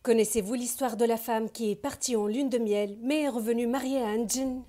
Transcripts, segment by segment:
Connaissez-vous l'histoire de la femme qui est partie en lune de miel mais est revenue mariée à un djinn?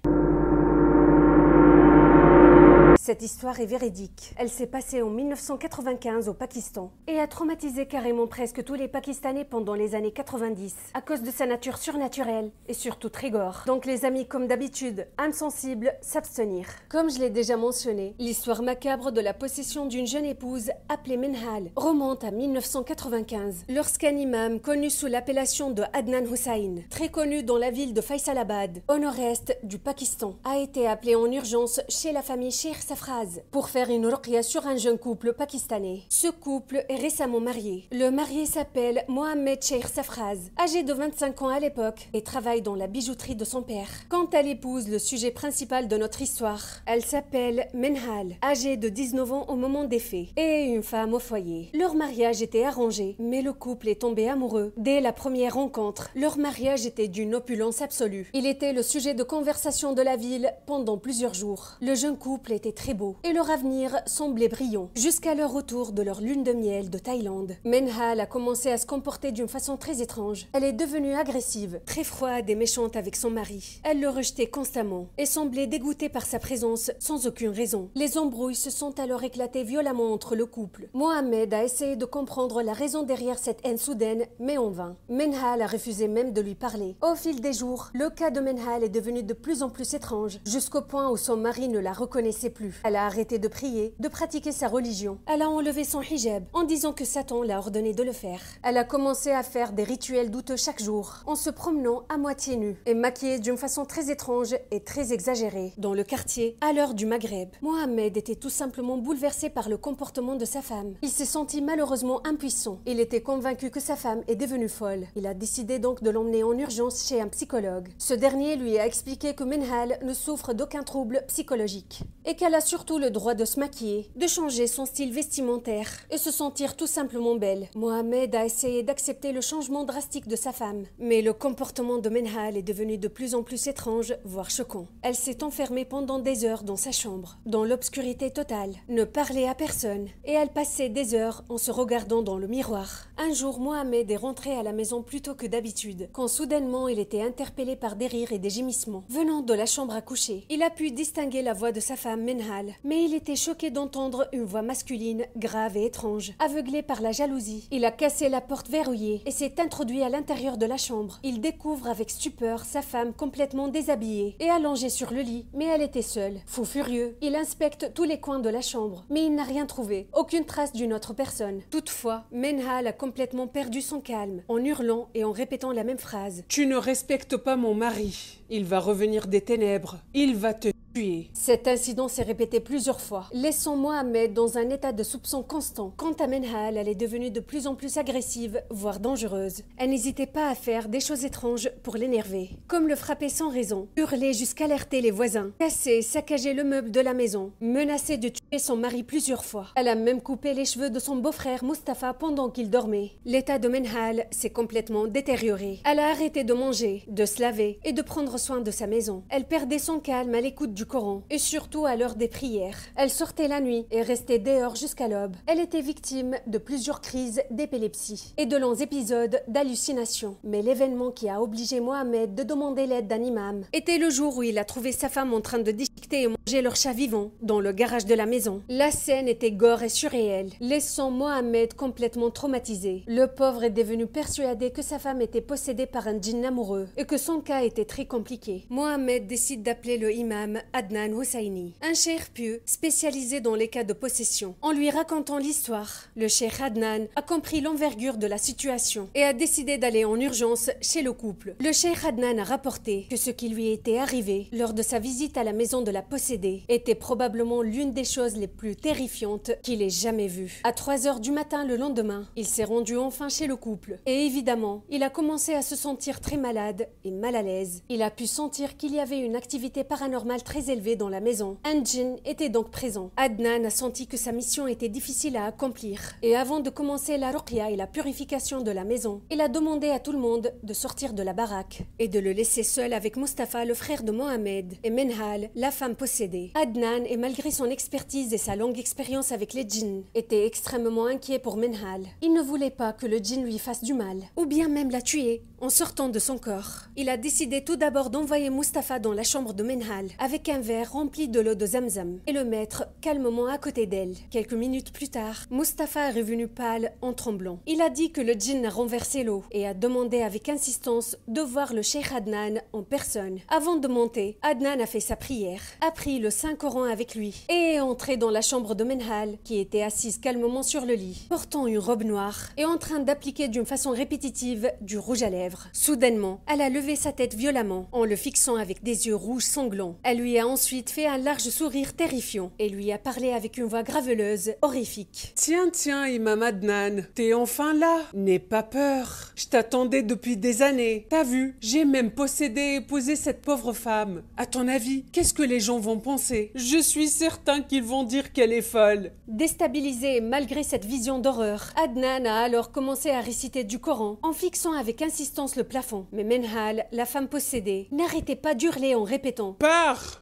Cette histoire est véridique. Elle s'est passée en 1995 au Pakistan et a traumatisé carrément presque tous les Pakistanais pendant les années 90 à cause de sa nature surnaturelle et surtout très gore. Donc les amis, comme d'habitude, âmes sensibles, s'abstenir. Comme je l'ai déjà mentionné, l'histoire macabre de la possession d'une jeune épouse appelée Minhal remonte à 1995 lorsqu'un imam connu sous l'appellation de Adnan Hussain, très connu dans la ville de Faisalabad, au nord-est du Pakistan, a été appelé en urgence chez la famille Sheikh Safraz pour faire une ruqya sur un jeune couple pakistanais. Ce couple est récemment marié. Le marié s'appelle Mohamed Sheikh Safraz, âgé de 25 ans à l'époque et travaille dans la bijouterie de son père. Quant à l'épouse, le sujet principal de notre histoire, elle s'appelle Minhal, âgée de 19 ans au moment des faits et une femme au foyer. Leur mariage était arrangé, mais le couple est tombé amoureux dès la première rencontre. Leur mariage était d'une opulence absolue. Il était le sujet de conversation de la ville pendant plusieurs jours. Le jeune couple était très beau et leur avenir semblait brillant jusqu'à leur retour de leur lune de miel de Thaïlande. Minhal a commencé à se comporter d'une façon très étrange. Elle est devenue agressive, très froide et méchante avec son mari. Elle le rejetait constamment et semblait dégoûtée par sa présence sans aucune raison. Les embrouilles se sont alors éclatées violemment entre le couple. Mohamed a essayé de comprendre la raison derrière cette haine soudaine, mais en vain. Minhal a refusé même de lui parler. Au fil des jours, le cas de Minhal est devenu de plus en plus étrange, jusqu'au point où son mari ne la reconnaissait plus. Elle a arrêté de prier, de pratiquer sa religion. Elle a enlevé son hijab en disant que Satan l'a ordonné de le faire. Elle a commencé à faire des rituels douteux chaque jour, en se promenant à moitié nue et maquillée d'une façon très étrange et très exagérée dans le quartier à l'heure du Maghreb. Mohamed était tout simplement bouleversé par le comportement de sa femme. Il s'est senti malheureusement impuissant. Il était convaincu que sa femme est devenue folle. Il a décidé donc de l'emmener en urgence chez un psychologue. Ce dernier lui a expliqué que Minhal ne souffre d'aucun trouble psychologique et qu'elle a surtout le droit de se maquiller, de changer son style vestimentaire et se sentir tout simplement belle. Mohamed a essayé d'accepter le changement drastique de sa femme, mais le comportement de Minhal est devenu de plus en plus étrange, voire choquant. Elle s'est enfermée pendant des heures dans sa chambre, dans l'obscurité totale, ne parlait à personne, et elle passait des heures en se regardant dans le miroir. Un jour, Mohamed est rentré à la maison plus tôt que d'habitude, quand soudainement il était interpellé par des rires et des gémissements venant de la chambre à coucher. Il a pu distinguer la voix de sa femme Minhal, mais il était choqué d'entendre une voix masculine, grave et étrange. Aveuglé par la jalousie, il a cassé la porte verrouillée et s'est introduit à l'intérieur de la chambre. Il découvre avec stupeur sa femme complètement déshabillée et allongée sur le lit, mais elle était seule. Fou furieux, il inspecte tous les coins de la chambre, mais il n'a rien trouvé, aucune trace d'une autre personne. Toutefois, Minhal a complètement perdu son calme, en hurlant et en répétant la même phrase. « Tu ne respectes pas mon mari. Il va revenir des ténèbres. Il va te tuer. » Cet incident s'est répété plusieurs fois, laissant Mohamed dans un état de soupçon constant. Quant à Minhal, elle est devenue de plus en plus agressive, voire dangereuse. Elle n'hésitait pas à faire des choses étranges pour l'énerver, comme le frapper sans raison, hurler jusqu'à alerter les voisins, casser, saccager le meuble de la maison, menacer de tuer son mari plusieurs fois. Elle a même coupé les cheveux de son beau-frère Mustapha pendant qu'il dormait. L'état de Minhal s'est complètement détérioré. Elle a arrêté de manger, de se laver et de prendre soin de sa maison. Elle perdait son calme à l'écoute du Coran et surtout à l'heure des prières. Elle sortait la nuit et restait dehors jusqu'à l'aube. Elle était victime de plusieurs crises d'épilepsie et de longs épisodes d'hallucination. Mais l'événement qui a obligé Mohamed de demander l'aide d'un imam était le jour où il a trouvé sa femme en train de discuter et manger leur chat vivant dans le garage de la maison. La scène était gore et surréelle, laissant Mohamed complètement traumatisé. Le pauvre est devenu persuadé que sa femme était possédée par un djinn amoureux et que son cas était très compliqué. Mohamed décide d'appeler le imam Adnan Hussaini, un cheikh pieux spécialisé dans les cas de possession. En lui racontant l'histoire, le cheikh Adnan a compris l'envergure de la situation et a décidé d'aller en urgence chez le couple. Le cheikh Adnan a rapporté que ce qui lui était arrivé lors de sa visite à la maison de la possédée était probablement l'une des choses les plus terrifiantes qu'il ait jamais vues. À 3 heures du matin le lendemain, il s'est rendu enfin chez le couple et évidemment, il a commencé à se sentir très malade et mal à l'aise. Il a pu sentir qu'il y avait une activité paranormale très très élevé dans la maison. Un djinn était donc présent. Adnan a senti que sa mission était difficile à accomplir. Et avant de commencer la ruqya et la purification de la maison, il a demandé à tout le monde de sortir de la baraque et de le laisser seul avec Mustapha, le frère de Mohamed, et Menhal, la femme possédée. Adnan, et malgré son expertise et sa longue expérience avec les djinns, était extrêmement inquiet pour Menhal. Il ne voulait pas que le djinn lui fasse du mal, ou bien même la tuer en sortant de son corps. Il a décidé tout d'abord d'envoyer Mustapha dans la chambre de Menhal avec un verre rempli de l'eau de Zamzam et le mettre calmement à côté d'elle. Quelques minutes plus tard, Mustapha est revenu pâle en tremblant. Il a dit que le djinn a renversé l'eau et a demandé avec insistance de voir le cheikh Adnan en personne. Avant de monter, Adnan a fait sa prière, a pris le Saint-Coran avec lui et est entré dans la chambre de Menhal qui était assise calmement sur le lit, portant une robe noire et en train d'appliquer d'une façon répétitive du rouge à lèvres. Soudainement, elle a levé sa tête violemment en le fixant avec des yeux rouges sanglants. Elle lui a ensuite fait un large sourire terrifiant et lui a parlé avec une voix graveleuse, horrifique. Tiens, Imam Adnan, t'es enfin là. N'aie pas peur. Je t'attendais depuis des années. T'as vu, j'ai même possédé et épousé cette pauvre femme. À ton avis, qu'est-ce que les gens vont penser? Je suis certain qu'ils vont dire qu'elle est folle. Déstabilisé malgré cette vision d'horreur, Adnan a alors commencé à réciter du Coran en fixant avec insistance le plafond. Mais Menhal, la femme possédée, n'arrêtait pas d'hurler en répétant: Pars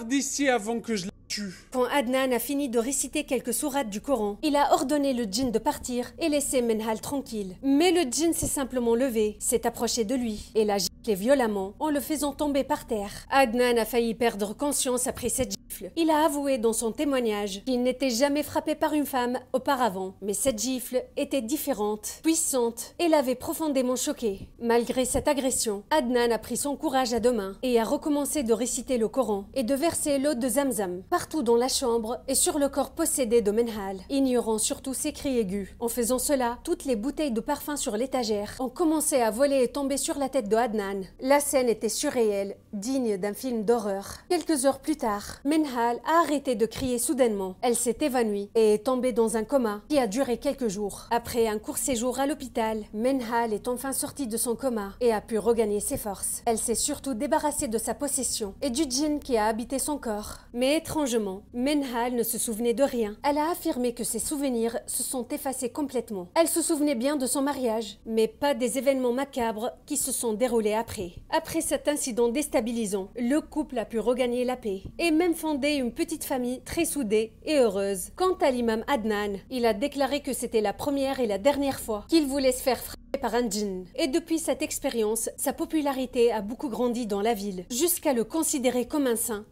d'ici avant que je la tue. Quand Adnan a fini de réciter quelques sourates du Coran, il a ordonné le djinn de partir et laisser Menhal tranquille. Mais le djinn s'est simplement levé, s'est approché de lui et l'a giflé violemment en le faisant tomber par terre. Adnan a failli perdre conscience après cette gifle. Il a avoué dans son témoignage qu'il n'était jamais frappé par une femme auparavant, mais cette gifle était différente, puissante et l'avait profondément choqué. Malgré cette agression, Adnan a pris son courage à deux mains et a recommencé de réciter le Coran et de verser l'eau de Zamzam partout dans la chambre et sur le corps possédé de Menhal, ignorant surtout ses cris aigus. En faisant cela, toutes les bouteilles de parfum sur l'étagère ont commencé à voler et tomber sur la tête de Adnan. La scène était surréelle, digne d'un film d'horreur. Quelques heures plus tard, Menhal a arrêté de crier soudainement. Elle s'est évanouie et est tombée dans un coma qui a duré quelques jours. Après un court séjour à l'hôpital, Menhal est enfin sortie de son coma et a pu regagner ses forces. Elle s'est surtout débarrassée de sa possession et du djinn qui a habité son corps. Mais étrangement, Menhal ne se souvenait de rien. Elle a affirmé que ses souvenirs se sont effacés complètement. Elle se souvenait bien de son mariage, mais pas des événements macabres qui se sont déroulés après. Après cet incident déstabilisant, le couple a pu regagner la paix et même fonder une petite famille très soudée et heureuse. Quant à l'imam Adnan, il a déclaré que c'était la première et la dernière fois qu'il voulait se faire frapper par un djinn. Et depuis cette expérience, sa popularité a beaucoup grandi dans la ville, jusqu'à le considérer comme un saint